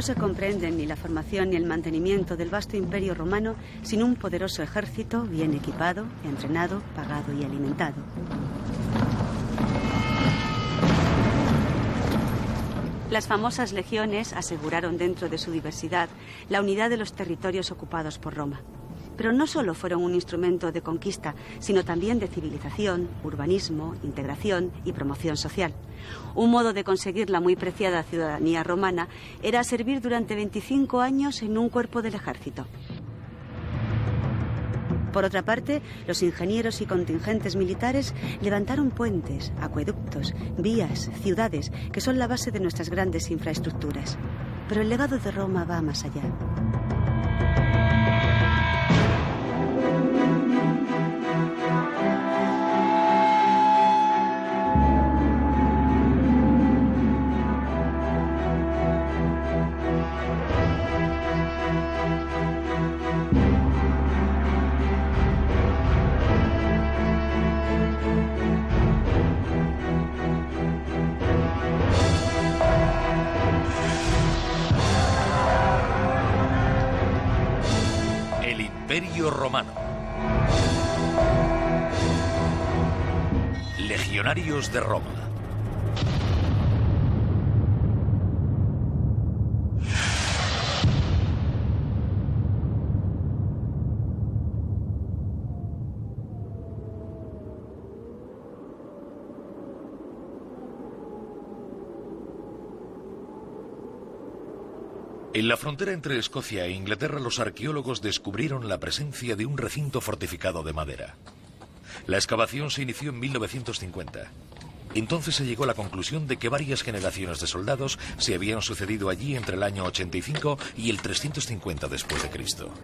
No se comprenden ni la formación ni el mantenimiento del vasto imperio romano sin un poderoso ejército bien equipado, entrenado, pagado y alimentado. Las famosas legiones aseguraron dentro de su diversidad la unidad de los territorios ocupados por Roma. Pero no solo fueron un instrumento de conquista, sino también de civilización, urbanismo, integración y promoción social. Un modo de conseguir la muy preciada ciudadanía romana era servir durante 25 años en un cuerpo del ejército. Por otra parte, los ingenieros y contingentes militares levantaron puentes, acueductos, vías, ciudades, que son la base de nuestras grandes infraestructuras. Pero el legado de Roma va más allá. Imperio Romano. Legionarios de Roma. En la frontera entre Escocia e Inglaterra, los arqueólogos descubrieron la presencia de un recinto fortificado de madera. La excavación se inició en 1950. Entonces se llegó a la conclusión de que varias generaciones de soldados se habían sucedido allí entre el año 85 y el 350 después de Cristo.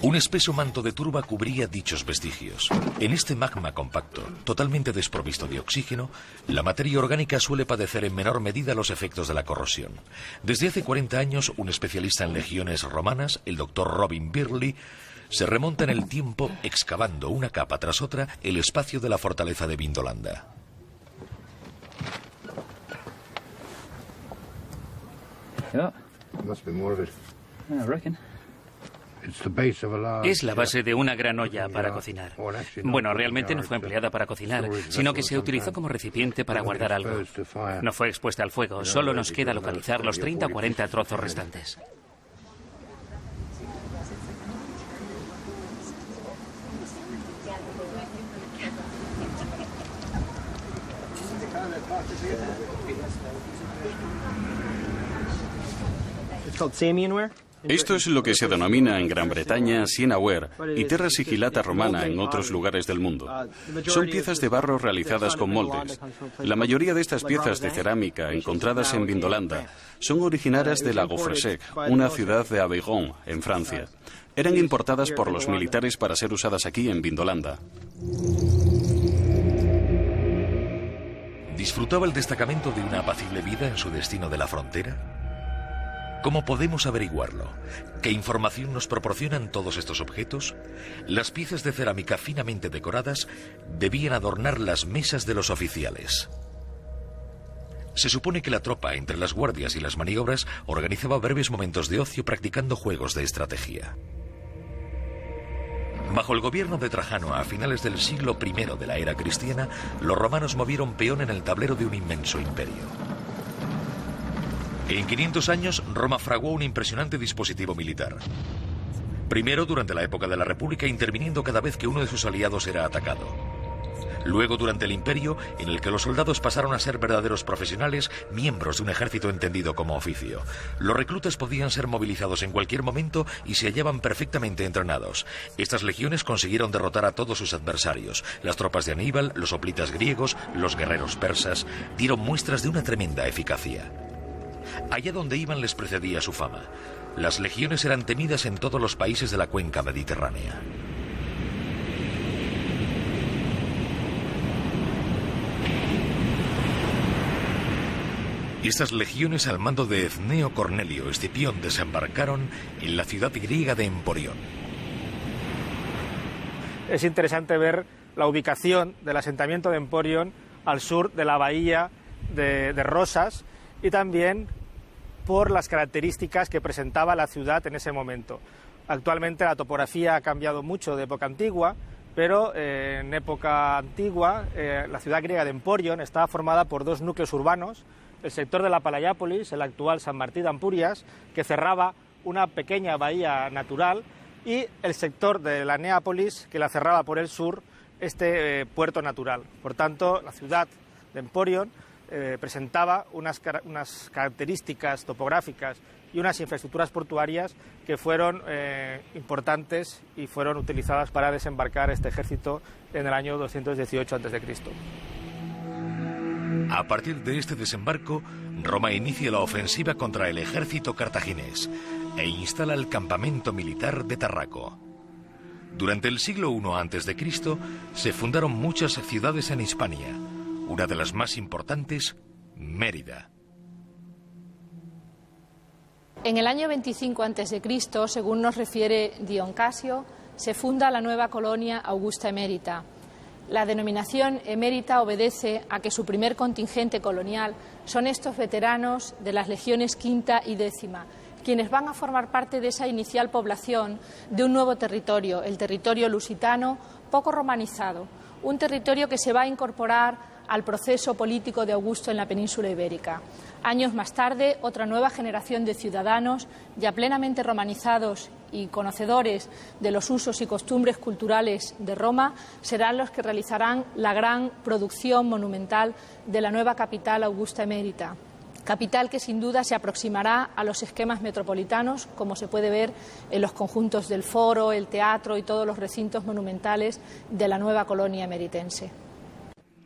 Un espeso manto de turba cubría dichos vestigios. En este magma compacto, totalmente desprovisto de oxígeno, la materia orgánica suele padecer en menor medida los efectos de la corrosión. Desde hace 40 años, un especialista en legiones romanas, el doctor Robin Birley, se remonta en el tiempo excavando una capa tras otra el espacio de la fortaleza de Vindolanda. Es la base de una gran olla para cocinar. Bueno, realmente no fue empleada para cocinar, sino que se utilizó como recipiente para guardar algo. No fue expuesta al fuego, solo nos queda localizar los 30 o 40 trozos restantes. Esto es lo que se denomina en Gran Bretaña sienaware y terra sigillata romana en otros lugares del mundo. Son piezas de barro realizadas con moldes. La mayoría de estas piezas de cerámica encontradas en Vindolanda son originarias de La Gaufresec, una ciudad de Aveyron, en Francia. Eran importadas por los militares para ser usadas aquí en Vindolanda. ¿Disfrutaba el destacamento de una apacible vida en su destino de la frontera? ¿Cómo podemos averiguarlo? ¿Qué información nos proporcionan todos estos objetos? Las piezas de cerámica finamente decoradas debían adornar las mesas de los oficiales. Se supone que la tropa, entre las guardias y las maniobras, organizaba breves momentos de ocio practicando juegos de estrategia. Bajo el gobierno de Trajano, a finales del siglo I de la era cristiana, los romanos movieron peón en el tablero de un inmenso imperio. En 500 años, Roma fraguó un impresionante dispositivo militar. Primero, durante la época de la República, interviniendo cada vez que uno de sus aliados era atacado. Luego, durante el Imperio, en el que los soldados pasaron a ser verdaderos profesionales, miembros de un ejército entendido como oficio. Los reclutas podían ser movilizados en cualquier momento y se hallaban perfectamente entrenados. Estas legiones consiguieron derrotar a todos sus adversarios. Las tropas de Aníbal, los hoplitas griegos, los guerreros persas, dieron muestras de una tremenda eficacia. Allá donde iban les precedía su fama. Las legiones eran temidas en todos los países de la cuenca mediterránea. Estas legiones al mando de Cneo Cornelio Escipión desembarcaron en la ciudad griega de Emporión. Es interesante ver la ubicación del asentamiento de Emporion al sur de la bahía de Rosas y también por las características que presentaba la ciudad en ese momento. Actualmente la topografía ha cambiado mucho de época antigua, pero en época antigua la ciudad griega de Emporion estaba formada por dos núcleos urbanos, el sector de la Palayápolis, el actual San Martí de Ampurias, que cerraba una pequeña bahía natural, y el sector de la Neápolis, que la cerraba por el sur, este puerto natural. Por tanto, la ciudad de Emporion presentaba unas características topográficas y unas infraestructuras portuarias que fueron importantes y fueron utilizadas para desembarcar este ejército en el año 218 a.C. A partir de este desembarco, Roma inicia la ofensiva contra el ejército cartaginés e instala el campamento militar de Tarraco. Durante el siglo I a.C. se fundaron muchas ciudades en Hispania. Una de las más importantes, Mérida. En el año 25 a.C., según nos refiere Dion Casio, se funda la nueva colonia Augusta Emérita. La denominación emérita obedece a que su primer contingente colonial son estos veteranos de las legiones quinta y décima, quienes van a formar parte de esa inicial población de un nuevo territorio, el territorio lusitano, poco romanizado, un territorio que se va a incorporar al proceso político de Augusto en la península ibérica. Años más tarde, otra nueva generación de ciudadanos, ya plenamente romanizados y conocedores de los usos y costumbres culturales de Roma, serán los que realizarán la gran producción monumental de la nueva capital Augusta Emérita. Capital que sin duda se aproximará a los esquemas metropolitanos, como se puede ver en los conjuntos del Foro, el Teatro y todos los recintos monumentales de la nueva colonia emeritense.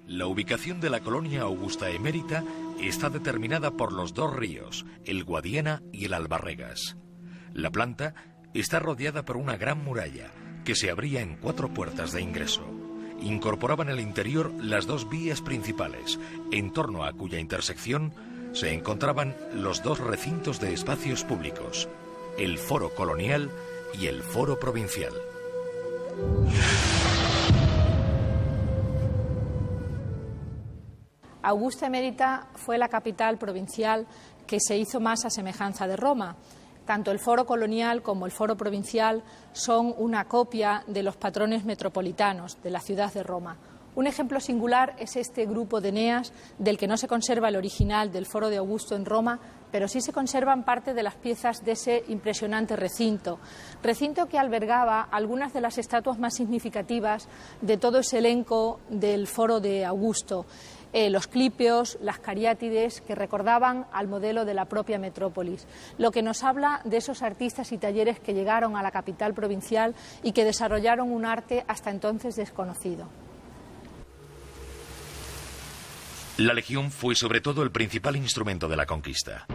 La ubicación de la colonia Augusta Emérita está determinada por los dos ríos, el Guadiana y el Albarregas. La planta está rodeada por una gran muralla que se abría en 4 puertas de ingreso. Incorporaba en el interior las 2 vías principales, en torno a cuya intersección se encontraban los 2 recintos de espacios públicos, el Foro Colonial y el Foro Provincial. Augusta Emérita fue la capital provincial que se hizo más a semejanza de Roma. Tanto el Foro Colonial como el Foro Provincial son una copia de los patrones metropolitanos de la ciudad de Roma. Un ejemplo singular es este grupo de eneas, del que no se conserva el original del Foro de Augusto en Roma, pero sí se conservan parte de las piezas de ese impresionante recinto que albergaba algunas de las estatuas más significativas de todo ese elenco del Foro de Augusto. Los clipeos, las cariátides, que recordaban al modelo de la propia metrópolis, lo que nos habla de esos artistas y talleres que llegaron a la capital provincial y que desarrollaron un arte hasta entonces desconocido. La legión fue sobre todo el principal instrumento de la conquista.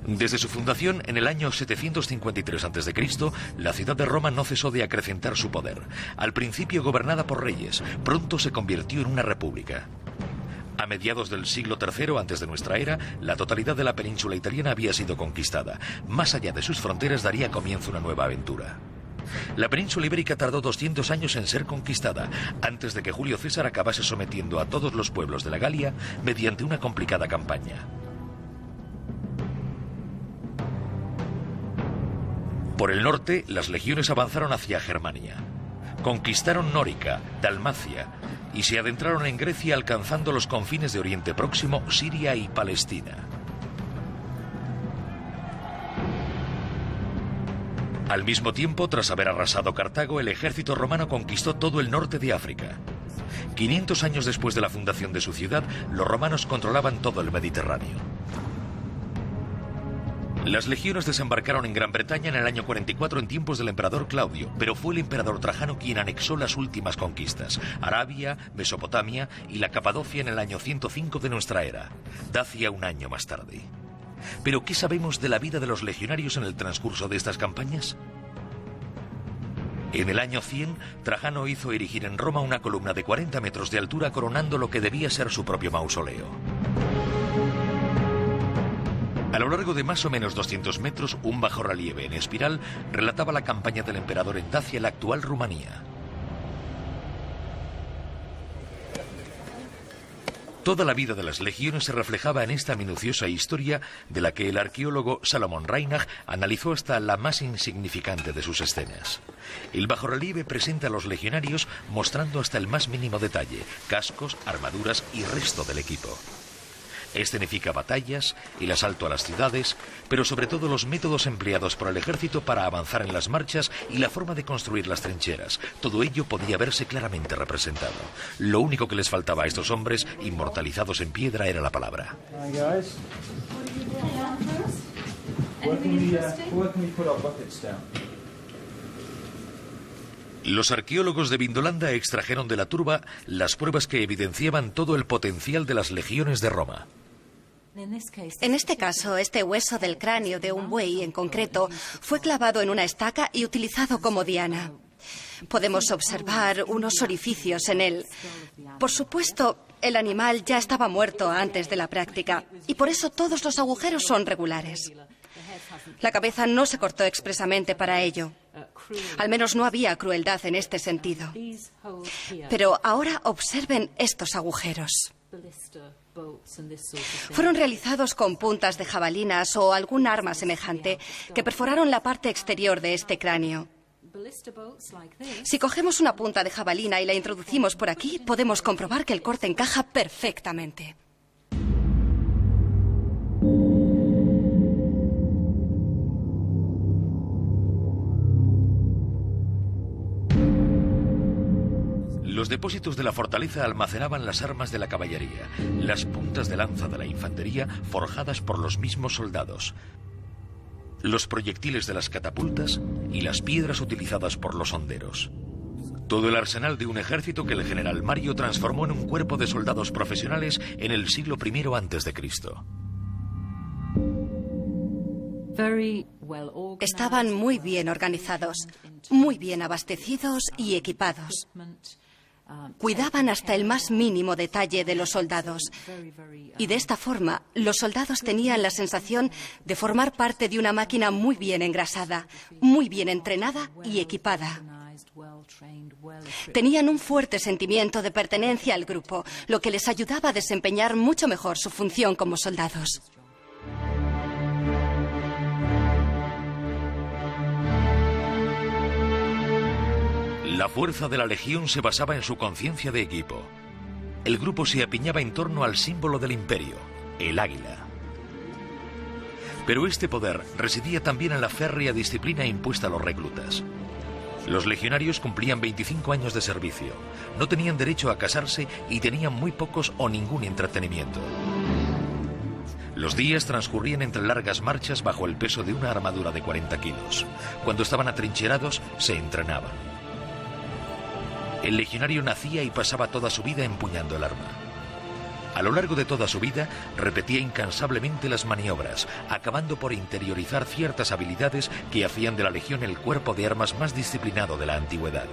Desde su fundación en el año 753 a.C., la ciudad de Roma no cesó de acrecentar su poder. Al principio gobernada por reyes, pronto se convirtió en una república. A mediados del siglo III antes de nuestra era, la totalidad de la península italiana había sido conquistada. Más allá de sus fronteras daría comienzo una nueva aventura. La península ibérica tardó 200 años en ser conquistada, antes de que Julio César acabase sometiendo a todos los pueblos de la Galia mediante una complicada campaña. Por el norte, las legiones avanzaron hacia Germania. Conquistaron Nórica, Dalmacia y se adentraron en Grecia alcanzando los confines de Oriente Próximo, Siria y Palestina. Al mismo tiempo, tras haber arrasado Cartago, el ejército romano conquistó todo el norte de África. 500 años después de la fundación de su ciudad, los romanos controlaban todo el Mediterráneo. Las legiones desembarcaron en Gran Bretaña en el año 44 en tiempos del emperador Claudio, pero fue el emperador Trajano quien anexó las últimas conquistas, Arabia, Mesopotamia y la Capadocia en el año 105 de nuestra era, Dacia un año más tarde. ¿Pero qué sabemos de la vida de los legionarios en el transcurso de estas campañas? En el año 100, Trajano hizo erigir en Roma una columna de 40 metros de altura coronando lo que debía ser su propio mausoleo. A lo largo de más o menos 200 metros, un bajorrelieve en espiral relataba la campaña del emperador en Dacia, la actual Rumanía. Toda la vida de las legiones se reflejaba en esta minuciosa historia de la que el arqueólogo Salomon Reinach analizó hasta la más insignificante de sus escenas. El bajorrelieve presenta a los legionarios mostrando hasta el más mínimo detalle, cascos, armaduras y resto del equipo. Escenifica batallas, el asalto a las ciudades, pero sobre todo los métodos empleados por el ejército para avanzar en las marchas y la forma de construir las trincheras. Todo ello podía verse claramente representado. Lo único que les faltaba a estos hombres, inmortalizados en piedra, era la palabra. Los arqueólogos de Vindolanda extrajeron de la turba las pruebas que evidenciaban todo el potencial de las legiones de Roma. En este caso, este hueso del cráneo de un buey en concreto fue clavado en una estaca y utilizado como diana. Podemos observar unos orificios en él. Por supuesto, el animal ya estaba muerto antes de la práctica y por eso todos los agujeros son regulares. La cabeza no se cortó expresamente para ello. Al menos no había crueldad en este sentido. Pero ahora observen estos agujeros. Fueron realizados con puntas de jabalinas o algún arma semejante que perforaron la parte exterior de este cráneo. Si cogemos una punta de jabalina y la introducimos por aquí, podemos comprobar que el corte encaja perfectamente. Los depósitos de la fortaleza almacenaban las armas de la caballería, las puntas de lanza de la infantería forjadas por los mismos soldados, los proyectiles de las catapultas y las piedras utilizadas por los honderos. Todo el arsenal de un ejército que el general Mario transformó en un cuerpo de soldados profesionales en el siglo I a.C. Estaban muy bien organizados, muy bien abastecidos y equipados. Cuidaban hasta el más mínimo detalle de los soldados. Y de esta forma, los soldados tenían la sensación de formar parte de una máquina muy bien engrasada, muy bien entrenada y equipada. Tenían un fuerte sentimiento de pertenencia al grupo, lo que les ayudaba a desempeñar mucho mejor su función como soldados. La fuerza de la legión se basaba en su conciencia de equipo. El grupo se apiñaba en torno al símbolo del imperio, el águila. Pero este poder residía también en la férrea disciplina impuesta a los reclutas. Los legionarios cumplían 25 años de servicio, no tenían derecho a casarse y tenían muy pocos o ningún entretenimiento. Los días transcurrían entre largas marchas bajo el peso de una armadura de 40 kilos. Cuando estaban atrincherados, se entrenaban. El legionario nacía y pasaba toda su vida empuñando el arma. A lo largo de toda su vida, repetía incansablemente las maniobras, acabando por interiorizar ciertas habilidades que hacían de la legión el cuerpo de armas más disciplinado de la antigüedad.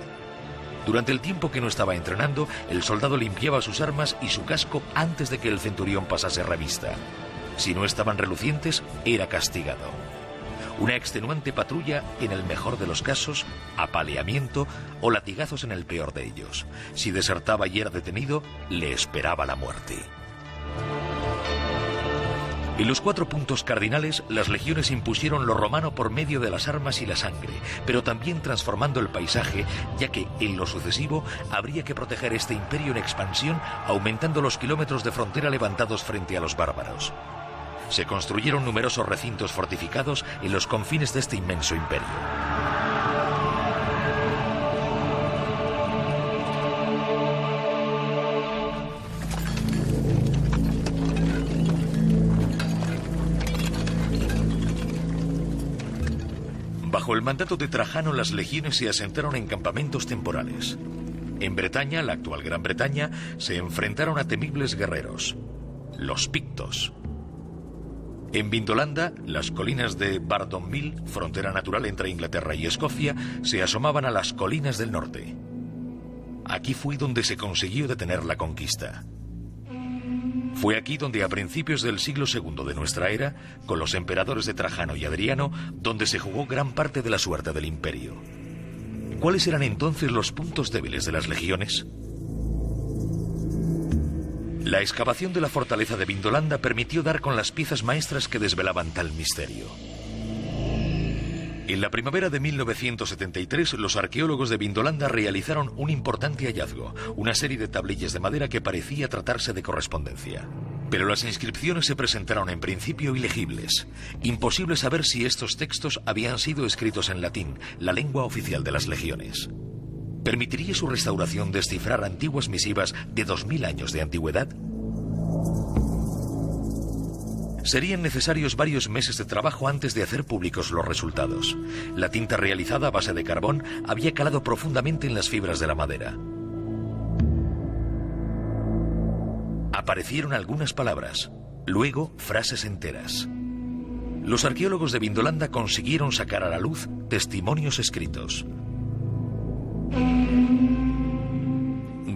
Durante el tiempo que no estaba entrenando, el soldado limpiaba sus armas y su casco antes de que el centurión pasase revista. Si no estaban relucientes, era castigado. Una extenuante patrulla en el mejor de los casos, apaleamiento o latigazos en el peor de ellos. Si desertaba y era detenido, le esperaba la muerte. En los 4 puntos cardinales, las legiones impusieron lo romano por medio de las armas y la sangre, pero también transformando el paisaje, ya que en lo sucesivo habría que proteger este imperio en expansión, aumentando los kilómetros de frontera levantados frente a los bárbaros. Se construyeron numerosos recintos fortificados en los confines de este inmenso imperio. Bajo el mandato de Trajano, las legiones se asentaron en campamentos temporales. En Bretaña, la actual Gran Bretaña, se enfrentaron a temibles guerreros, los pictos. En Vindolanda, las colinas de Bardonville, frontera natural entre Inglaterra y Escocia, se asomaban a las colinas del norte. Aquí fue donde se consiguió detener la conquista. Fue aquí donde a principios del siglo II de nuestra era, con los emperadores de Trajano y Adriano, donde se jugó gran parte de la suerte del imperio. ¿Cuáles eran entonces los puntos débiles de las legiones? La excavación de la fortaleza de Vindolanda permitió dar con las piezas maestras que desvelaban tal misterio. En la primavera de 1973, los arqueólogos de Vindolanda realizaron un importante hallazgo, una serie de tablillas de madera que parecía tratarse de correspondencia. Pero las inscripciones se presentaron en principio ilegibles. Imposible saber si estos textos habían sido escritos en latín, la lengua oficial de las legiones. ¿Permitiría su restauración descifrar antiguas misivas de 2000 años de antigüedad? Serían necesarios varios meses de trabajo antes de hacer públicos los resultados. La tinta realizada a base de carbón había calado profundamente en las fibras de la madera. Aparecieron algunas palabras, luego frases enteras. Los arqueólogos de Vindolanda consiguieron sacar a la luz testimonios escritos.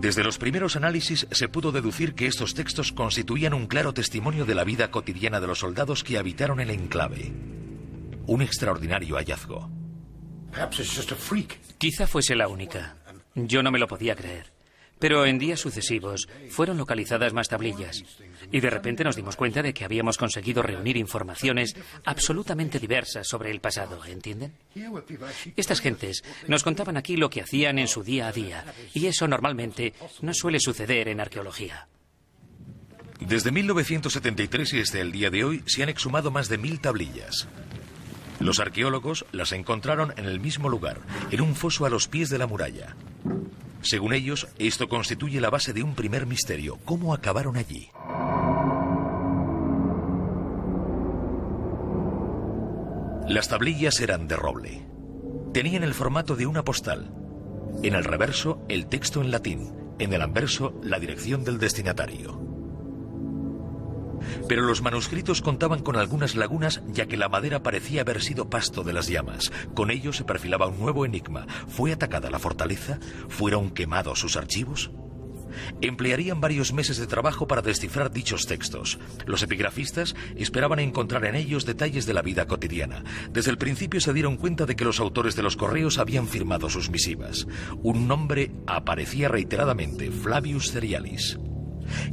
Desde los primeros análisis se pudo deducir que estos textos constituían un claro testimonio de la vida cotidiana de los soldados que habitaron el enclave. Un extraordinario hallazgo. Quizá fuese la única. Yo no me lo podía creer. Pero en días sucesivos fueron localizadas más tablillas y de repente nos dimos cuenta de que habíamos conseguido reunir informaciones absolutamente diversas sobre el pasado, ¿entienden? Estas gentes nos contaban aquí lo que hacían en su día a día y eso normalmente no suele suceder en arqueología. Desde 1973 y hasta el día de hoy se han exhumado más de 1000 tablillas. Los arqueólogos las encontraron en el mismo lugar, en un foso a los pies de la muralla. Según ellos, esto constituye la base de un primer misterio. ¿Cómo acabaron allí? Las tablillas eran de roble. Tenían el formato de una postal. En el reverso, el texto en latín. En el anverso, la dirección del destinatario. Pero los manuscritos contaban con algunas lagunas, ya que la madera parecía haber sido pasto de las llamas. Con ello se perfilaba un nuevo enigma. ¿Fue atacada la fortaleza? ¿Fueron quemados sus archivos? Emplearían varios meses de trabajo para descifrar dichos textos. Los epigrafistas esperaban encontrar en ellos detalles de la vida cotidiana. Desde el principio se dieron cuenta de que los autores de los correos habían firmado sus misivas. Un nombre aparecía reiteradamente: Flavius Cerialis.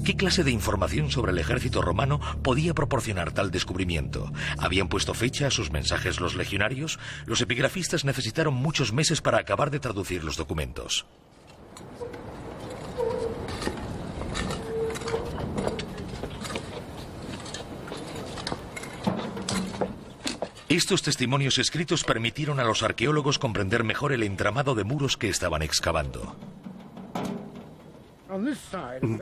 ¿Qué clase de información sobre el ejército romano podía proporcionar tal descubrimiento? ¿Habían puesto fecha a sus mensajes los legionarios? Los epigrafistas necesitaron muchos meses para acabar de traducir los documentos. Estos testimonios escritos permitieron a los arqueólogos comprender mejor el entramado de muros que estaban excavando.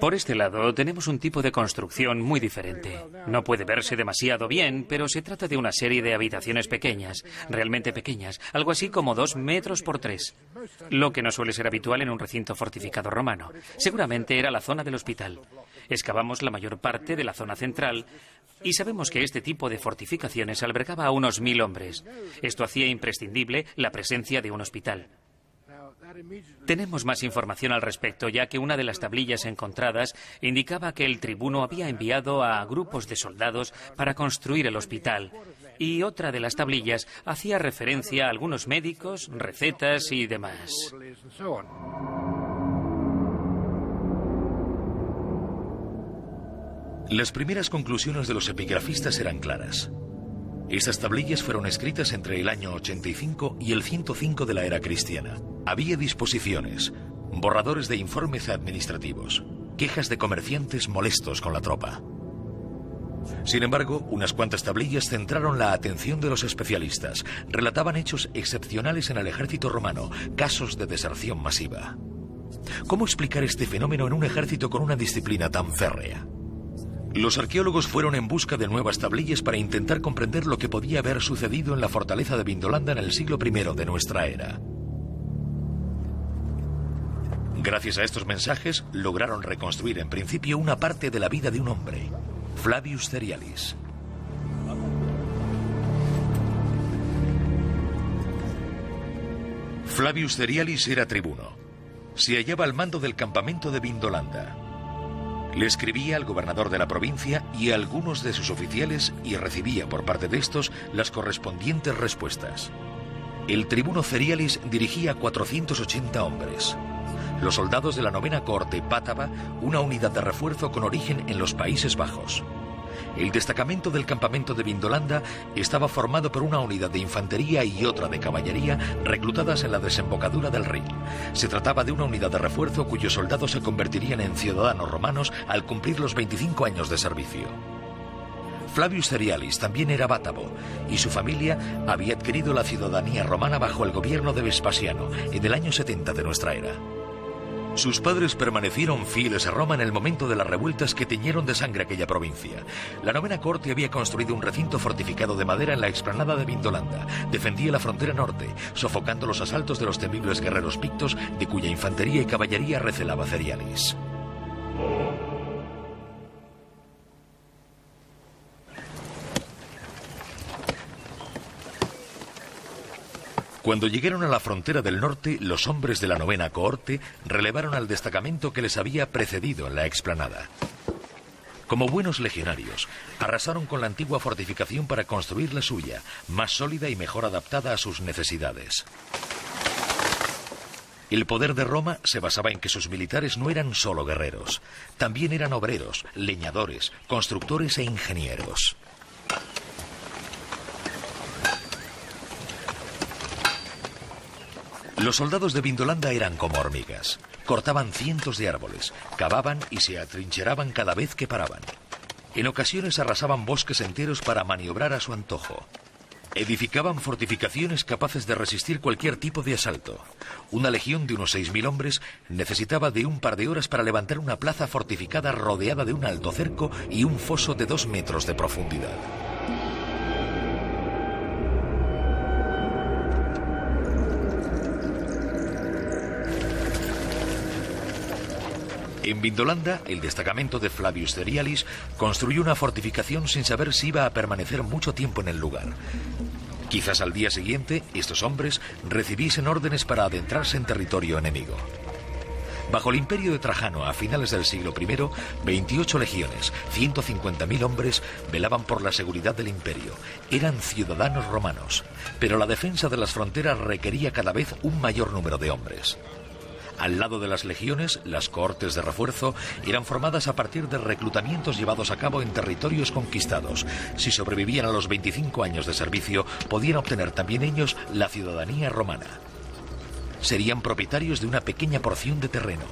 Por este lado tenemos un tipo de construcción muy diferente. No puede verse demasiado bien, pero se trata de una serie de habitaciones pequeñas, realmente pequeñas, algo así como 2 metros por 3, lo que no suele ser habitual en un recinto fortificado romano. Seguramente era la zona del hospital. Excavamos la mayor parte de la zona central y sabemos que este tipo de fortificaciones albergaba a unos 1000 hombres. Esto hacía imprescindible la presencia de un hospital. Tenemos más información al respecto, ya que una de las tablillas encontradas indicaba que el tribuno había enviado a grupos de soldados para construir el hospital, y otra de las tablillas hacía referencia a algunos médicos, recetas y demás. Las primeras conclusiones de los epigrafistas eran claras. Estas tablillas fueron escritas entre el año 85 y el 105 de la era cristiana. Había disposiciones, borradores de informes administrativos, quejas de comerciantes molestos con la tropa. Sin embargo, unas cuantas tablillas centraron la atención de los especialistas. Relataban hechos excepcionales en el ejército romano, casos de deserción masiva. ¿Cómo explicar este fenómeno en un ejército con una disciplina tan férrea? Los arqueólogos fueron en busca de nuevas tablillas para intentar comprender lo que podía haber sucedido en la fortaleza de Vindolanda en el siglo I de nuestra era. Gracias a estos mensajes, lograron reconstruir en principio una parte de la vida de un hombre, Flavius Cerialis. Flavius Cerialis era tribuno. Se hallaba al mando del campamento de Vindolanda. Le escribía al gobernador de la provincia y a algunos de sus oficiales y recibía por parte de estos las correspondientes respuestas. El tribuno Cerialis dirigía a 480 hombres. los soldados de la 9ª Cohorte Bátava, una unidad de refuerzo con origen en los Países Bajos. El destacamento del campamento de Vindolanda estaba formado por una unidad de infantería y otra de caballería reclutadas en la desembocadura del Rin. Se trataba de una unidad de refuerzo cuyos soldados se convertirían en ciudadanos romanos al cumplir los 25 años de servicio. Flavius Cerialis también era bátavo y su familia había adquirido la ciudadanía romana bajo el gobierno de Vespasiano en el año 70 de nuestra era. Sus padres permanecieron fieles a Roma en el momento de las revueltas que teñieron de sangre aquella provincia. La 9ª Cohorte había construido un recinto fortificado de madera en la explanada de Vindolanda. Defendía la frontera norte, sofocando los asaltos de los temibles guerreros pictos, de cuya infantería y caballería recelaba Cerialis. Cuando llegaron a la frontera del norte, los hombres de la 9ª Cohorte relevaron al destacamento que les había precedido en la explanada. Como buenos legionarios, arrasaron con la antigua fortificación para construir la suya, más sólida y mejor adaptada a sus necesidades. El poder de Roma se basaba en que sus militares no eran solo guerreros, también eran obreros, leñadores, constructores e ingenieros. Los soldados de Vindolanda eran como hormigas. Cortaban cientos de árboles, cavaban y se atrincheraban cada vez que paraban. En ocasiones arrasaban bosques enteros para maniobrar a su antojo. Edificaban fortificaciones capaces de resistir cualquier tipo de asalto. Una legión de unos 6.000 hombres necesitaba de un par de horas para levantar una plaza fortificada rodeada de un alto cerco y un foso de 2 metros de profundidad. En Vindolanda, el destacamento de Flavius Cerialis construyó una fortificación sin saber si iba a permanecer mucho tiempo en el lugar. Quizás al día siguiente, estos hombres recibiesen órdenes para adentrarse en territorio enemigo. Bajo el imperio de Trajano, a finales del siglo I, 28 legiones, 150.000 hombres velaban por la seguridad del imperio. Eran ciudadanos romanos, pero la defensa de las fronteras requería cada vez un mayor número de hombres. Al lado de las legiones, las cohortes de refuerzo eran formadas a partir de reclutamientos llevados a cabo en territorios conquistados. Si sobrevivían a los 25 años de servicio, podían obtener también ellos la ciudadanía romana. Serían propietarios de una pequeña porción de terreno.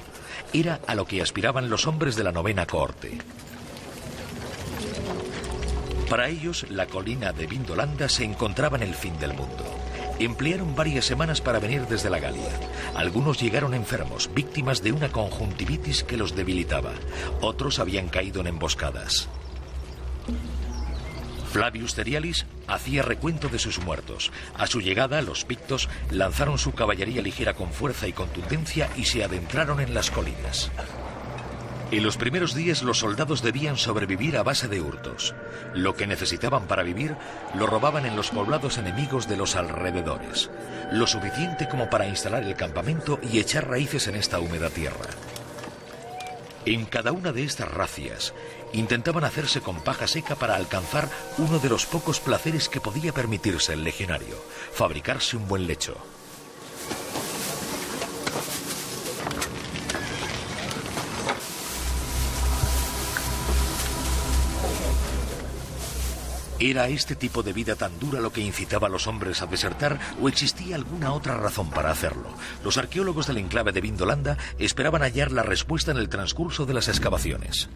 Era a lo que aspiraban los hombres de la 9ª Cohorte. Para ellos, la colina de Vindolanda se encontraba en el fin del mundo. Emplearon varias semanas para venir desde la Galia. Algunos llegaron enfermos, víctimas de una conjuntivitis que los debilitaba. Otros habían caído en emboscadas. Flavius Cerialis hacía recuento de sus muertos. A su llegada, los pictos lanzaron su caballería ligera con fuerza y contundencia y se adentraron en las colinas. En los primeros días los soldados debían sobrevivir a base de hurtos. Lo que necesitaban para vivir lo robaban en los poblados enemigos de los alrededores. Lo suficiente como para instalar el campamento y echar raíces en esta húmeda tierra. En cada una de estas racias intentaban hacerse con paja seca para alcanzar uno de los pocos placeres que podía permitirse el legionario: fabricarse un buen lecho. ¿Era este tipo de vida tan dura lo que incitaba a los hombres a desertar o existía alguna otra razón para hacerlo? Los arqueólogos del enclave de Vindolanda esperaban hallar la respuesta en el transcurso de las excavaciones.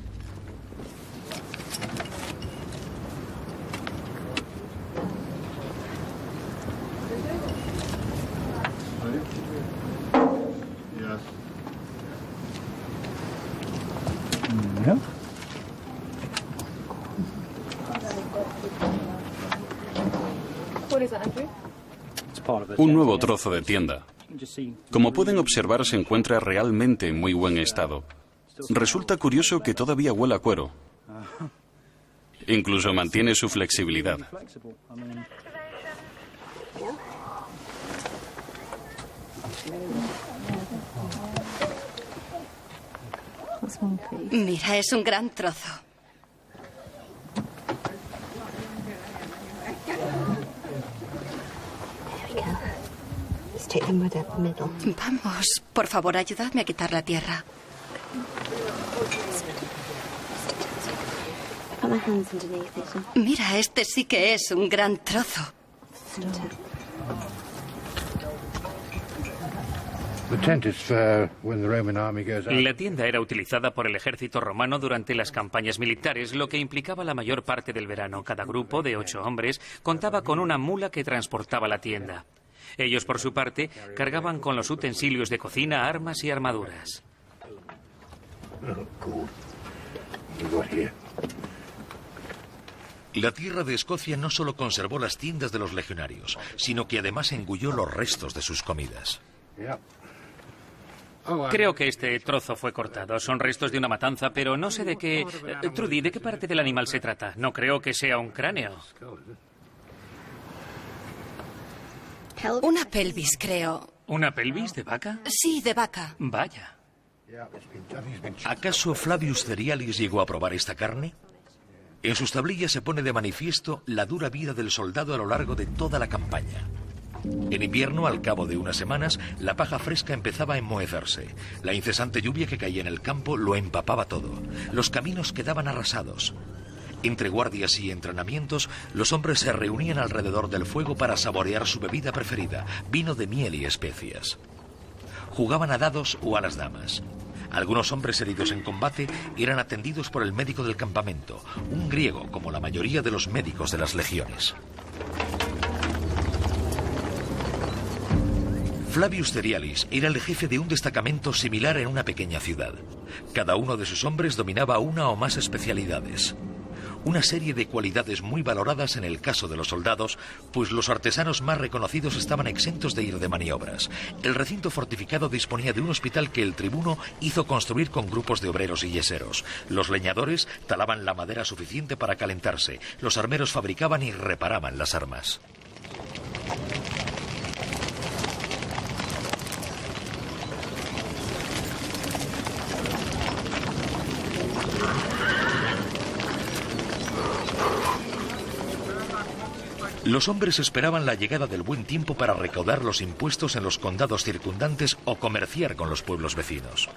Un nuevo trozo de tienda. Como pueden observar, se encuentra realmente en muy buen estado. Resulta curioso que todavía huela a cuero. Incluso mantiene su flexibilidad. Mira, es un gran trozo. Vamos, por favor, ayudadme a quitar la tierra. Mira, este sí que es un gran trozo. La tienda era utilizada por el ejército romano durante las campañas militares, lo que implicaba la mayor parte del verano. Cada grupo de 8 hombres contaba con una mula que transportaba la tienda. Ellos, por su parte, cargaban con los utensilios de cocina, armas y armaduras. La tierra de Escocia no solo conservó las tiendas de los legionarios, sino que además engulló los restos de sus comidas. Creo que este trozo fue cortado. Son restos de una matanza, pero no sé de qué... Trudy, ¿de qué parte del animal se trata? No creo que sea un cráneo. Una pelvis, creo. ¿Una pelvis de vaca? Sí, de vaca. Vaya. ¿Acaso Flavius Cerialis llegó a probar esta carne? En sus tablillas se pone de manifiesto la dura vida del soldado a lo largo de toda la campaña. En invierno, al cabo de unas semanas, la paja fresca empezaba a enmohecerse. La incesante lluvia que caía en el campo lo empapaba todo. Los caminos quedaban arrasados. Entre guardias y entrenamientos, los hombres se reunían alrededor del fuego para saborear su bebida preferida, vino de miel y especias. Jugaban a dados o a las damas. Algunos hombres heridos en combate eran atendidos por el médico del campamento, un griego como la mayoría de los médicos de las legiones. Flavius Cerialis era el jefe de un destacamento similar en una pequeña ciudad. Cada uno de sus hombres dominaba una o más especialidades. Una serie de cualidades muy valoradas en el caso de los soldados, pues los artesanos más reconocidos estaban exentos de ir de maniobras. El recinto fortificado disponía de un hospital que el tribuno hizo construir con grupos de obreros y yeseros. Los leñadores talaban la madera suficiente para calentarse. Los armeros fabricaban y reparaban las armas. Los hombres esperaban la llegada del buen tiempo para recaudar los impuestos en los condados circundantes o comerciar con los pueblos vecinos.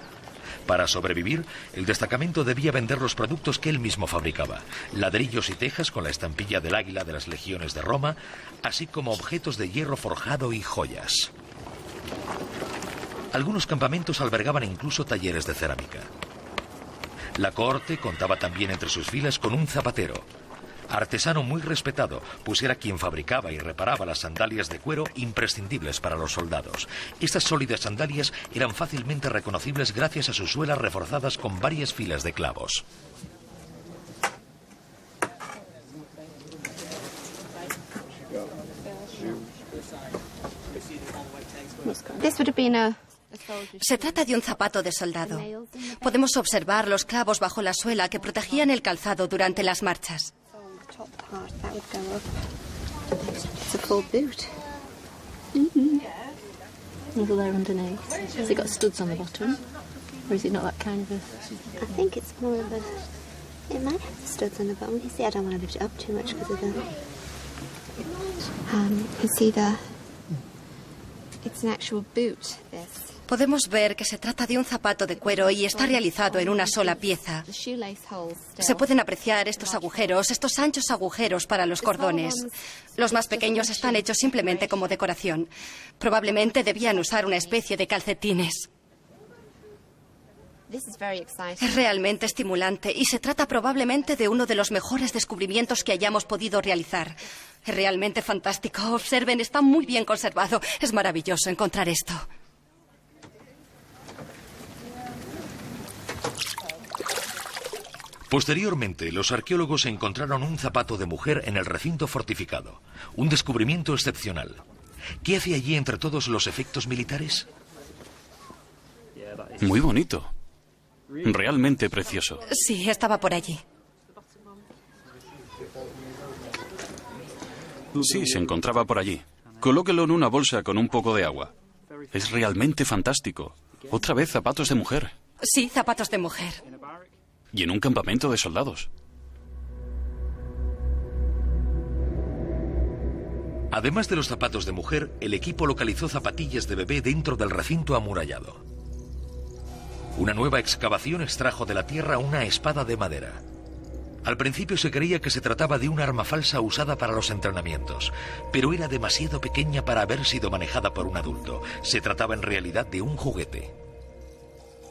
Para sobrevivir, el destacamento debía vender los productos que él mismo fabricaba, ladrillos y tejas con la estampilla del águila de las legiones de Roma, así como objetos de hierro forjado y joyas. Algunos campamentos albergaban incluso talleres de cerámica. La cohorte contaba también entre sus filas con un zapatero, artesano muy respetado, pues era quien fabricaba y reparaba las sandalias de cuero imprescindibles para los soldados. Estas sólidas sandalias eran fácilmente reconocibles gracias a sus suelas reforzadas con varias filas de clavos. Se trata de un zapato de soldado. Podemos observar los clavos bajo la suela que protegían el calzado durante las marchas. Top part that would go up. It's a full boot. Another layer underneath. Has it got studs on the bottom, or is it not that kind of a? I think it's more of a. It might have the studs on the bottom. You see, I don't want to lift it up too much because of the. You see the. It's an actual boot. This. Podemos ver que se trata de un zapato de cuero y está realizado en una sola pieza. Se pueden apreciar estos agujeros, estos anchos agujeros para los cordones. Los más pequeños están hechos simplemente como decoración. Probablemente debían usar una especie de calcetines. Es realmente estimulante y se trata probablemente de uno de los mejores descubrimientos que hayamos podido realizar. Es realmente fantástico. Observen, está muy bien conservado. Es maravilloso encontrar esto. Posteriormente, los arqueólogos encontraron un zapato de mujer en el recinto fortificado. Un descubrimiento excepcional. ¿Qué hace allí entre todos los efectos militares? Muy bonito. Realmente precioso. Sí, estaba por allí. Sí, se encontraba por allí. Colóquelo en una bolsa con un poco de agua. Es realmente fantástico. Otra vez zapatos de mujer. Sí, zapatos de mujer. Y en un campamento de soldados. Además de los zapatos de mujer, el equipo localizó zapatillas de bebé dentro del recinto amurallado. Una nueva excavación extrajo de la tierra una espada de madera. Al principio se creía que se trataba de un arma falsa usada para los entrenamientos, pero era demasiado pequeña para haber sido manejada por un adulto. Se trataba en realidad de un juguete.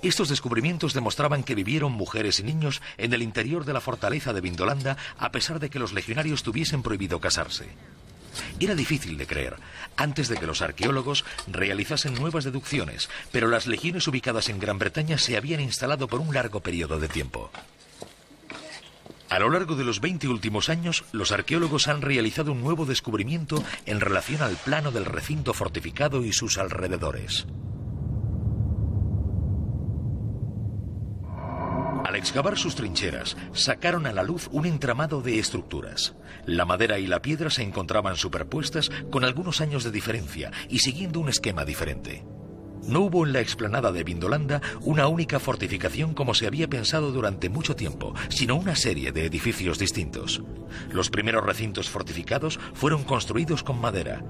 Estos descubrimientos demostraban que vivieron mujeres y niños en el interior de la fortaleza de Vindolanda, a pesar de que los legionarios tuviesen prohibido casarse. Era difícil de creer, antes de que los arqueólogos realizasen nuevas deducciones, pero las legiones ubicadas en Gran Bretaña se habían instalado por un largo periodo de tiempo. A lo largo de los 20 últimos años, los arqueólogos han realizado un nuevo descubrimiento en relación al plano del recinto fortificado y sus alrededores. Al excavar sus trincheras, sacaron a la luz un entramado de estructuras. La madera y la piedra se encontraban superpuestas con algunos años de diferencia y siguiendo un esquema diferente. No hubo en la explanada de Vindolanda una única fortificación como se había pensado durante mucho tiempo, sino una serie de edificios distintos. Los primeros recintos fortificados fueron construidos con madera.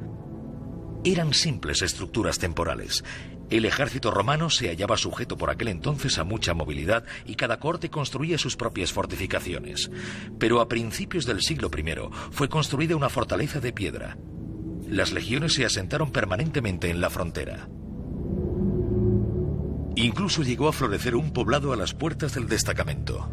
Eran simples estructuras temporales. El ejército romano se hallaba sujeto por aquel entonces a mucha movilidad y cada corte construía sus propias fortificaciones. Pero a principios del siglo I fue construida una fortaleza de piedra. Las legiones se asentaron permanentemente en la frontera. Incluso llegó a florecer un poblado a las puertas del destacamento.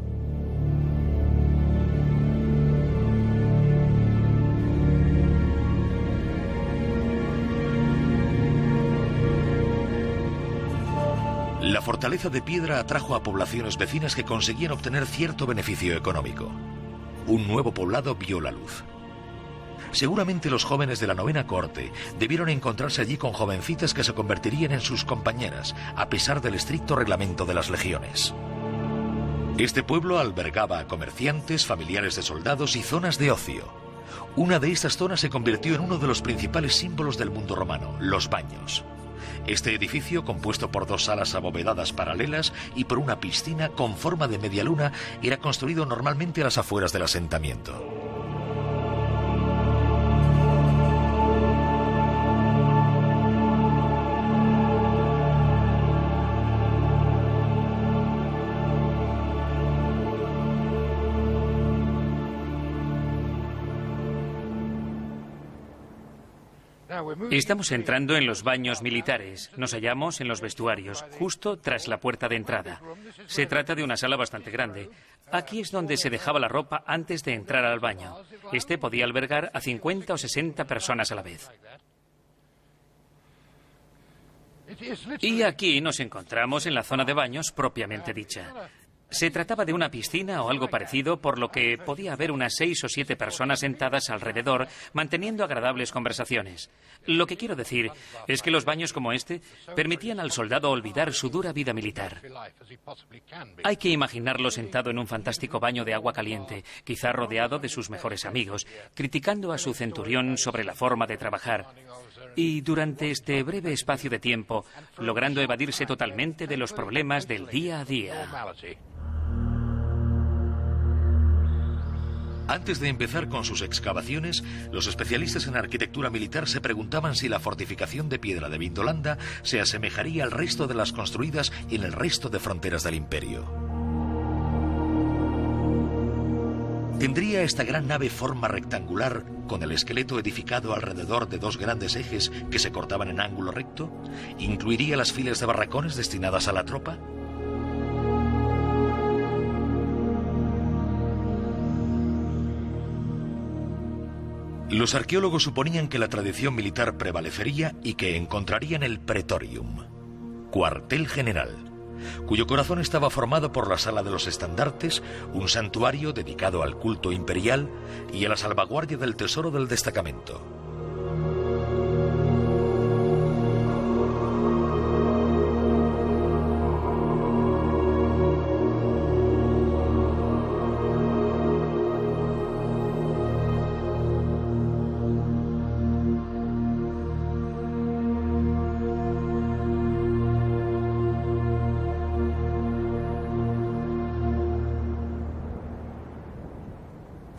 La fortaleza de piedra atrajo a poblaciones vecinas que conseguían obtener cierto beneficio económico. Un nuevo poblado vio la luz. Seguramente los jóvenes de la 9ª corte debieron encontrarse allí con jovencitas que se convertirían en sus compañeras, a pesar del estricto reglamento de las legiones. Este pueblo albergaba a comerciantes, familiares de soldados y zonas de ocio. Una de estas zonas se convirtió en uno de los principales símbolos del mundo romano, los baños. Este edificio, compuesto por 2 salas abovedadas paralelas y por una piscina con forma de media luna, era construido normalmente a las afueras del asentamiento. Estamos entrando en los baños militares. Nos hallamos en los vestuarios, justo tras la puerta de entrada. Se trata de una sala bastante grande. Aquí es donde se dejaba la ropa antes de entrar al baño. Este podía albergar a 50 o 60 personas a la vez. Y aquí nos encontramos en la zona de baños propiamente dicha. Se trataba de una piscina o algo parecido, por lo que podía haber unas 6 o 7 personas sentadas alrededor, manteniendo agradables conversaciones. Lo que quiero decir es que los baños como este permitían al soldado olvidar su dura vida militar. Hay que imaginarlo sentado en un fantástico baño de agua caliente, quizá rodeado de sus mejores amigos, criticando a su centurión sobre la forma de trabajar. Y durante este breve espacio de tiempo, logrando evadirse totalmente de los problemas del día a día. Antes de empezar con sus excavaciones, los especialistas en arquitectura militar se preguntaban si la fortificación de piedra de Vindolanda se asemejaría al resto de las construidas en el resto de fronteras del imperio. ¿Tendría esta gran nave forma rectangular, con el esqueleto edificado alrededor de 2 grandes ejes que se cortaban en ángulo recto? ¿Incluiría las filas de barracones destinadas a la tropa? Los arqueólogos suponían que la tradición militar prevalecería y que encontrarían el Praetorium, cuartel general, cuyo corazón estaba formado por la sala de los estandartes, un santuario dedicado al culto imperial y a la salvaguardia del tesoro del destacamento.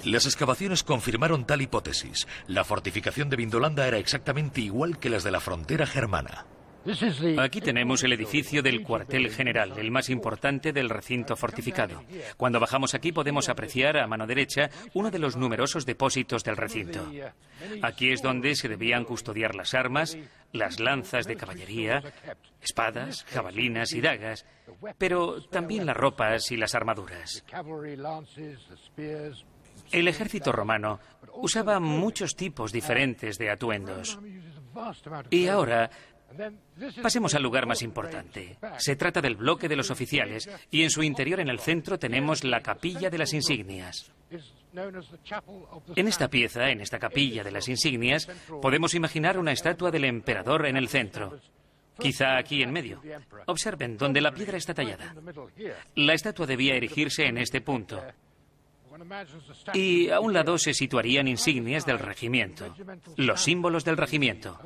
Las excavaciones confirmaron tal hipótesis. La fortificación de Vindolanda era exactamente igual que las de la frontera germana. Aquí tenemos el edificio del cuartel general, el más importante del recinto fortificado. Cuando bajamos aquí podemos apreciar a mano derecha uno de los numerosos depósitos del recinto. Aquí es donde se debían custodiar las armas, las lanzas de caballería, espadas, jabalinas y dagas, pero también las ropas y las armaduras. El ejército romano usaba muchos tipos diferentes de atuendos. Y ahora pasemos al lugar más importante. Se trata del bloque de los oficiales y en su interior, en el centro, tenemos la capilla de las insignias. En esta pieza, en esta capilla de las insignias, podemos imaginar una estatua del emperador en el centro. Quizá aquí en medio. Observen donde la piedra está tallada. La estatua debía erigirse en este punto. Y a un lado se situarían insignias del regimiento, los símbolos del regimiento.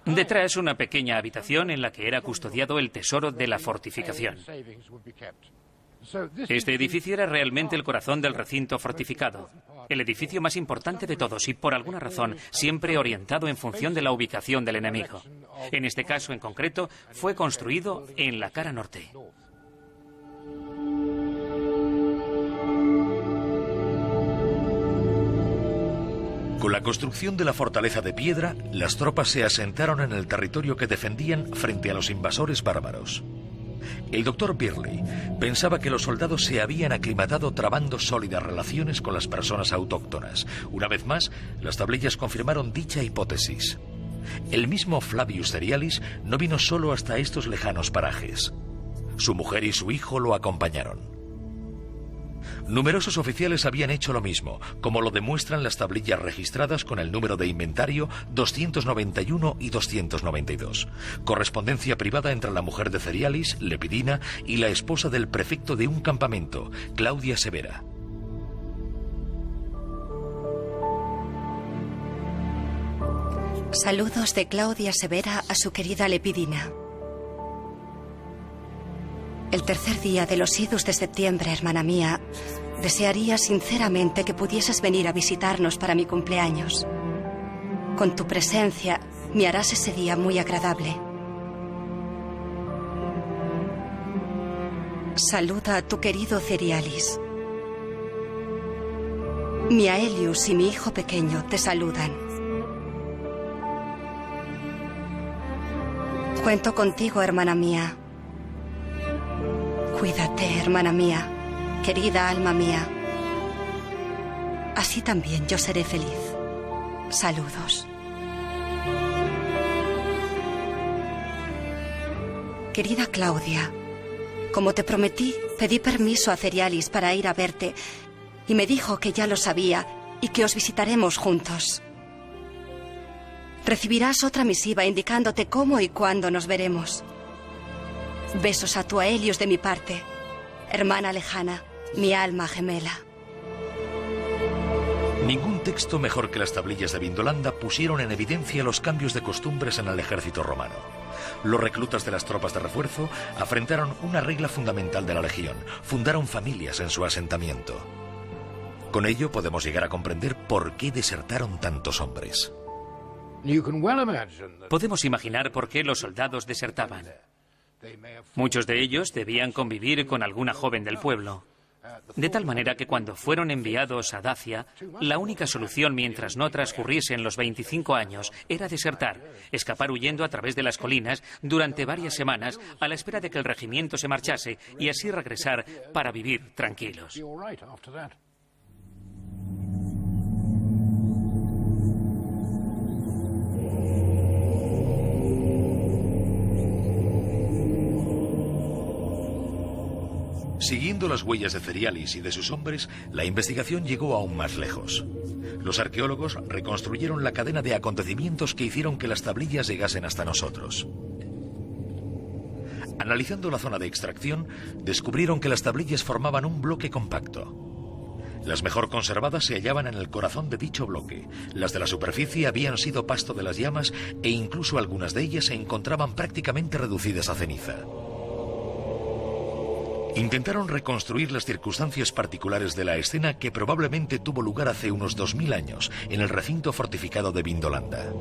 Detrás, una pequeña habitación en la que era custodiado el tesoro de la fortificación. Este edificio era realmente el corazón del recinto fortificado, el edificio más importante de todos y, por alguna razón, siempre orientado en función de la ubicación del enemigo. En este caso en concreto, fue construido en la cara norte. Con la construcción de la fortaleza de piedra, las tropas se asentaron en el territorio que defendían frente a los invasores bárbaros. El doctor Birley pensaba que los soldados se habían aclimatado trabando sólidas relaciones con las personas autóctonas. Una vez más, las tablillas confirmaron dicha hipótesis. El mismo Flavius Cerialis no vino solo hasta estos lejanos parajes. Su mujer y su hijo lo acompañaron. Numerosos oficiales habían hecho lo mismo, como lo demuestran las tablillas registradas con el número de inventario 291 y 292. Correspondencia privada entre la mujer de Cerialis, Lepidina, y la esposa del prefecto de un campamento, Claudia Severa. Saludos de Claudia Severa a su querida Lepidina. El tercer día de los idus de septiembre, hermana mía, desearía sinceramente que pudieses venir a visitarnos para mi cumpleaños. Con tu presencia me harás ese día muy agradable. Saluda a tu querido Cerialis. Mi Aelius y mi hijo pequeño te saludan. Cuento contigo, hermana mía. Cuídate, hermana mía, querida alma mía. Así también yo seré feliz. Saludos. Querida Claudia, como te prometí, pedí permiso a Cerialis para ir a verte y me dijo que ya lo sabía y que os visitaremos juntos. Recibirás otra misiva indicándote cómo y cuándo nos veremos. Besos a tu Aelius de mi parte, hermana lejana, mi alma gemela. Ningún texto mejor que las tablillas de Vindolanda pusieron en evidencia los cambios de costumbres en el ejército romano. Los reclutas de las tropas de refuerzo afrentaron una regla fundamental de la legión: fundaron familias en su asentamiento. Con ello podemos llegar a comprender por qué desertaron tantos hombres. Podemos imaginar por qué los soldados desertaban. Muchos de ellos debían convivir con alguna joven del pueblo, de tal manera que cuando fueron enviados a Dacia, la única solución mientras no transcurriesen los 25 años era desertar, escapar huyendo a través de las colinas durante varias semanas a la espera de que el regimiento se marchase y así regresar para vivir tranquilos. Siguiendo las huellas de Cerialis y de sus hombres, la investigación llegó aún más lejos. Los arqueólogos reconstruyeron la cadena de acontecimientos que hicieron que las tablillas llegasen hasta nosotros. Analizando la zona de extracción, descubrieron que las tablillas formaban un bloque compacto. Las mejor conservadas se hallaban en el corazón de dicho bloque. Las de la superficie habían sido pasto de las llamas e incluso algunas de ellas se encontraban prácticamente reducidas a ceniza. Intentaron reconstruir las circunstancias particulares de la escena que probablemente tuvo lugar hace unos 2000 años en el recinto fortificado de Vindolanda.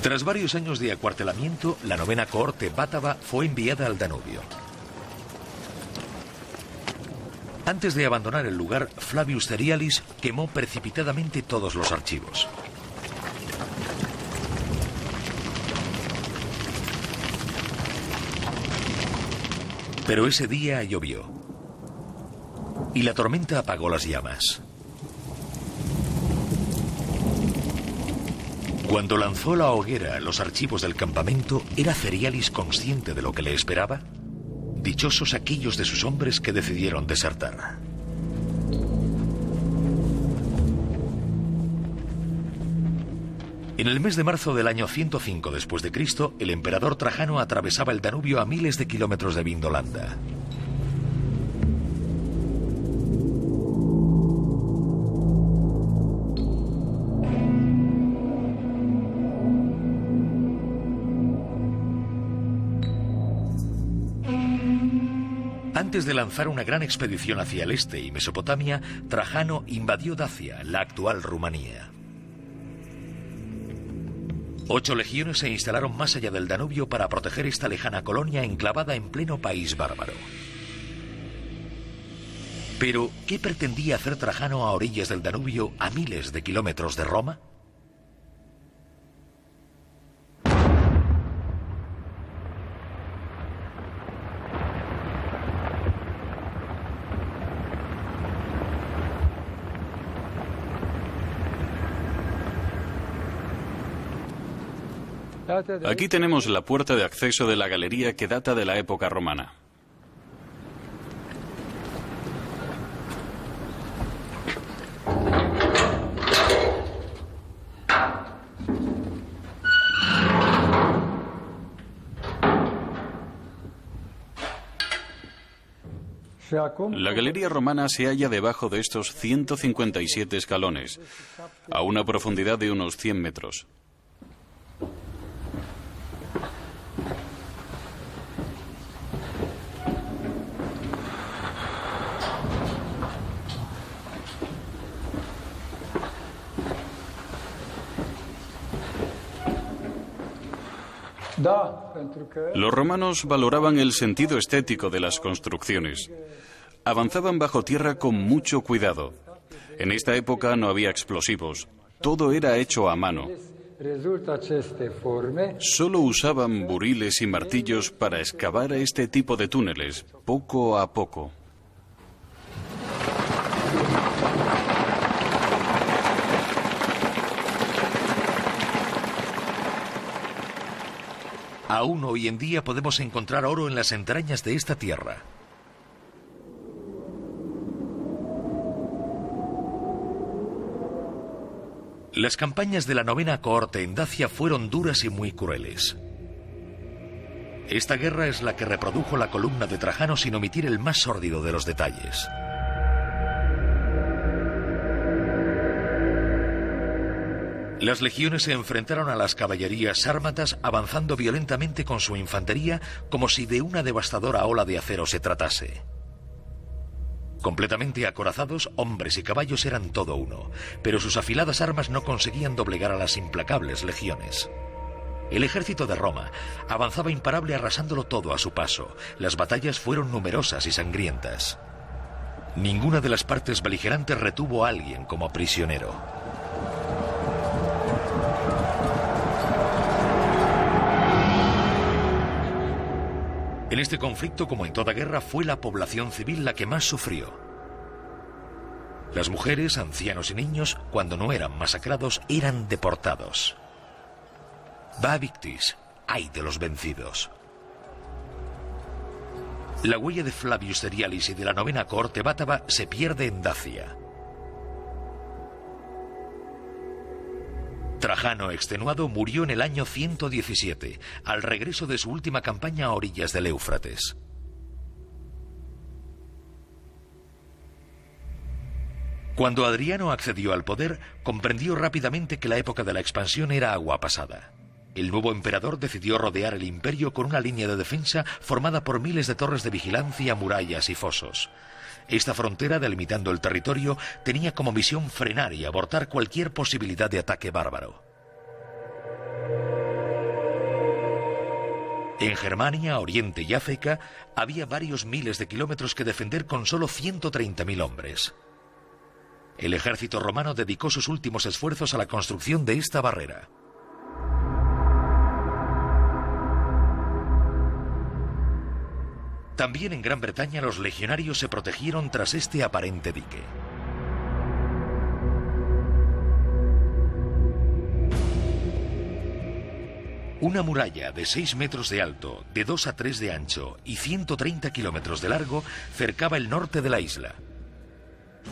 Tras varios años de acuartelamiento, la novena cohorte bátava fue enviada al Danubio. Antes de abandonar el lugar, Flavius Cerialis quemó precipitadamente todos los archivos. Pero ese día llovió y la tormenta apagó las llamas. Cuando lanzó la hoguera los archivos del campamento, ¿era Cerialis consciente de lo que le esperaba? Dichosos aquellos de sus hombres que decidieron desertar. En el mes de marzo del año 105 después de Cristo, el emperador Trajano atravesaba el Danubio a miles de kilómetros de Vindolanda. Antes de lanzar una gran expedición hacia el este y Mesopotamia, Trajano invadió Dacia, la actual Rumanía. 8 legiones se instalaron más allá del Danubio para proteger esta lejana colonia enclavada en pleno país bárbaro. Pero, ¿qué pretendía hacer Trajano a orillas del Danubio, a miles de kilómetros de Roma? Aquí tenemos la puerta de acceso de la galería que data de la época romana. La galería romana se halla debajo de estos 157 escalones, a una profundidad de unos 100 metros. Los romanos valoraban el sentido estético de las construcciones. Avanzaban bajo tierra con mucho cuidado. En esta época no había explosivos. Todo era hecho a mano. Solo usaban buriles y martillos para excavar este tipo de túneles, poco a poco. Aún hoy en día podemos encontrar oro en las entrañas de esta tierra. Las campañas de la novena cohorte en Dacia fueron duras y muy crueles. Esta guerra es la que reprodujo la columna de Trajano sin omitir el más sórdido de los detalles. Las legiones se enfrentaron a las caballerías sármatas avanzando violentamente con su infantería como si de una devastadora ola de acero se tratase. Completamente acorazados, hombres y caballos eran todo uno, pero sus afiladas armas no conseguían doblegar a las implacables legiones. El ejército de Roma avanzaba imparable arrasándolo todo a su paso. Las batallas fueron numerosas y sangrientas. Ninguna de las partes beligerantes retuvo a alguien como prisionero. En este conflicto, como en toda guerra, fue la población civil la que más sufrió. Las mujeres, ancianos y niños, cuando no eran masacrados, eran deportados. Va victis, ay de los vencidos. La huella de Flavius Cerialis y de la novena cohorte bátava se pierde en Dacia. Trajano, extenuado, murió en el año 117, al regreso de su última campaña a orillas del Éufrates. Cuando Adriano accedió al poder, comprendió rápidamente que la época de la expansión era agua pasada. El nuevo emperador decidió rodear el imperio con una línea de defensa formada por miles de torres de vigilancia, murallas y fosos. Esta frontera, delimitando el territorio, tenía como misión frenar y abortar cualquier posibilidad de ataque bárbaro. En Germania, Oriente y África había varios miles de kilómetros que defender con solo 130.000 hombres. El ejército romano dedicó sus últimos esfuerzos a la construcción de esta barrera. También en Gran Bretaña los legionarios se protegieron tras este aparente dique. Una muralla de 6 metros de alto, de 2 a 3 de ancho y 130 kilómetros de largo cercaba el norte de la isla.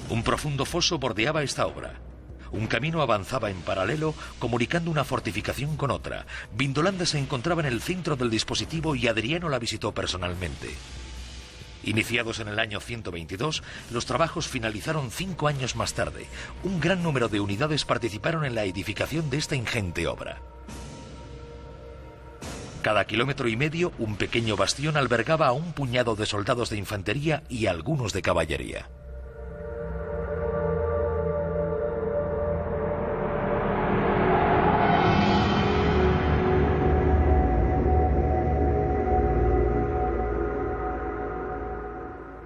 Un profundo foso bordeaba esta obra. Un camino avanzaba en paralelo, comunicando una fortificación con otra. Vindolanda se encontraba en el centro del dispositivo y Adriano la visitó personalmente. Iniciados en el año 122, los trabajos finalizaron 5 años más tarde. Un gran número de unidades participaron en la edificación de esta ingente obra. Cada kilómetro y medio, un pequeño bastión albergaba a un puñado de soldados de infantería y algunos de caballería.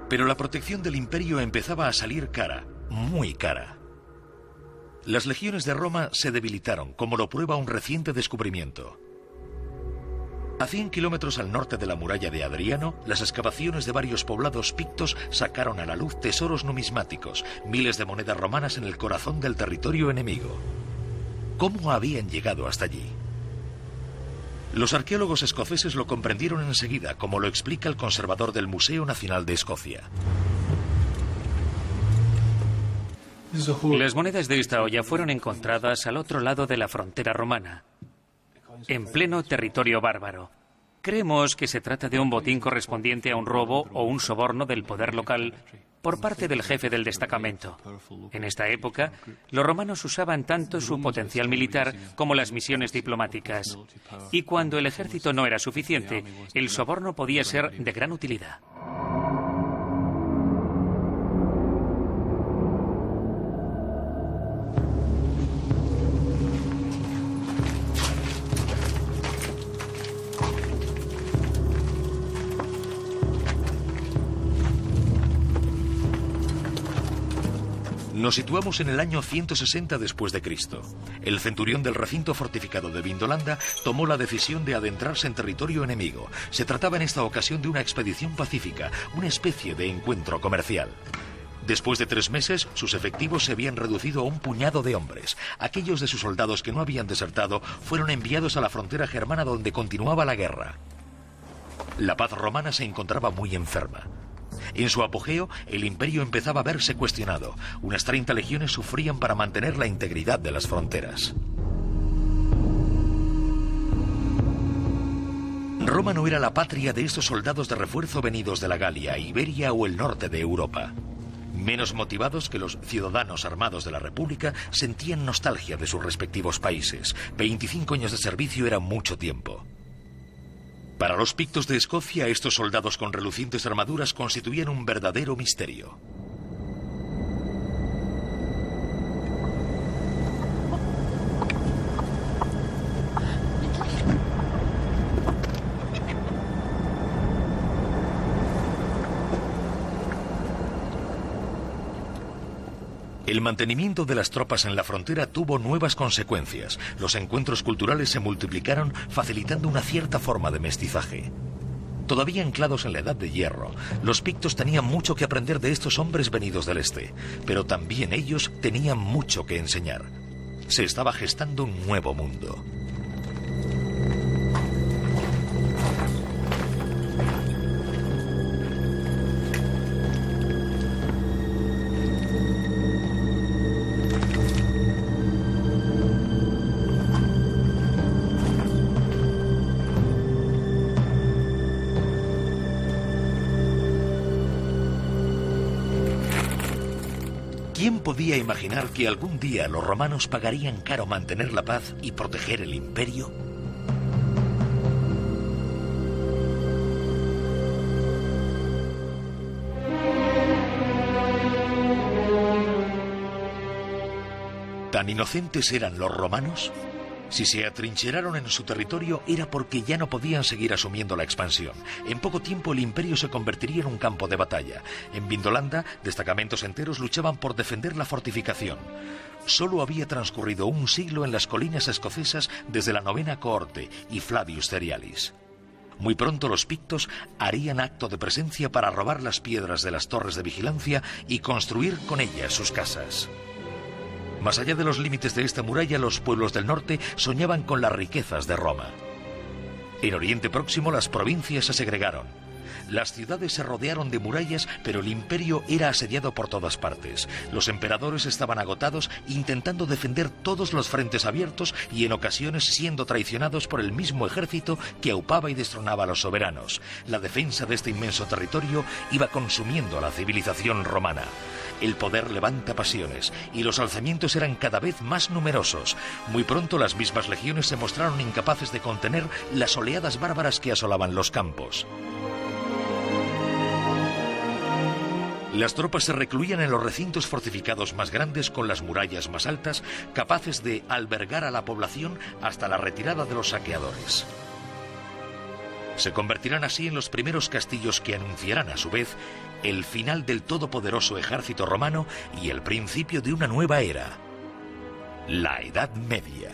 Pero la protección del imperio empezaba a salir cara, muy cara. Las legiones de Roma se debilitaron, como lo prueba un reciente descubrimiento. A 100 kilómetros al norte de la muralla de Adriano, las excavaciones de varios poblados pictos sacaron a la luz tesoros numismáticos, miles de monedas romanas en el corazón del territorio enemigo. ¿Cómo habían llegado hasta allí? Los arqueólogos escoceses lo comprendieron enseguida, como lo explica el conservador del Museo Nacional de Escocia. Las monedas de esta olla fueron encontradas al otro lado de la frontera romana, en pleno territorio bárbaro. Creemos que se trata de un botín correspondiente a un robo o un soborno del poder local por parte del jefe del destacamento. En esta época, los romanos usaban tanto su potencial militar como las misiones diplomáticas. Y cuando el ejército no era suficiente, el soborno podía ser de gran utilidad. Nos situamos en el año 160 después de Cristo. El centurión del recinto fortificado de Vindolanda tomó la decisión de adentrarse en territorio enemigo. Se trataba en esta ocasión de una expedición pacífica, una especie de encuentro comercial. Después de 3 meses, sus efectivos se habían reducido a un puñado de hombres. Aquellos de sus soldados que no habían desertado fueron enviados a la frontera germana donde continuaba la guerra. La paz romana se encontraba muy enferma. En su apogeo, el imperio empezaba a verse cuestionado. Unas 30 legiones sufrían para mantener la integridad de las fronteras. Roma no era la patria de estos soldados de refuerzo venidos de la Galia, Iberia o el norte de Europa. Menos motivados que los ciudadanos armados de la República, sentían nostalgia de sus respectivos países. 25 años de servicio era mucho tiempo. Para los pictos de Escocia, estos soldados con relucientes armaduras constituían un verdadero misterio. El mantenimiento de las tropas en la frontera tuvo nuevas consecuencias. Los encuentros culturales se multiplicaron, facilitando una cierta forma de mestizaje. Todavía anclados en la Edad de Hierro, los pictos tenían mucho que aprender de estos hombres venidos del este, pero también ellos tenían mucho que enseñar. Se estaba gestando un nuevo mundo. ¿Quién podía imaginar que algún día los romanos pagarían caro mantener la paz y proteger el imperio? ¿Tan inocentes eran los romanos? Si se atrincheraron en su territorio era porque ya no podían seguir asumiendo la expansión. En poco tiempo el imperio se convertiría en un campo de batalla. En Vindolanda, destacamentos enteros luchaban por defender la fortificación. Solo había transcurrido un siglo en las colinas escocesas desde la 9ª cohorte y Flavius Cerialis. Muy pronto los pictos harían acto de presencia para robar las piedras de las torres de vigilancia y construir con ellas sus casas. Más allá de los límites de esta muralla, los pueblos del norte soñaban con las riquezas de Roma. En Oriente Próximo las provincias se segregaron. Las ciudades se rodearon de murallas, pero el imperio era asediado por todas partes. Los emperadores estaban agotados intentando defender todos los frentes abiertos y en ocasiones siendo traicionados por el mismo ejército que aupaba y destronaba a los soberanos. La defensa de este inmenso territorio iba consumiendo a la civilización romana. El poder levanta pasiones y los alzamientos eran cada vez más numerosos. Muy pronto las mismas legiones se mostraron incapaces de contener las oleadas bárbaras que asolaban los campos. Las tropas se recluían en los recintos fortificados más grandes con las murallas más altas, capaces de albergar a la población hasta la retirada de los saqueadores. Se convertirán así en los primeros castillos que anunciarán a su vez el final del todopoderoso ejército romano y el principio de una nueva era, la Edad Media.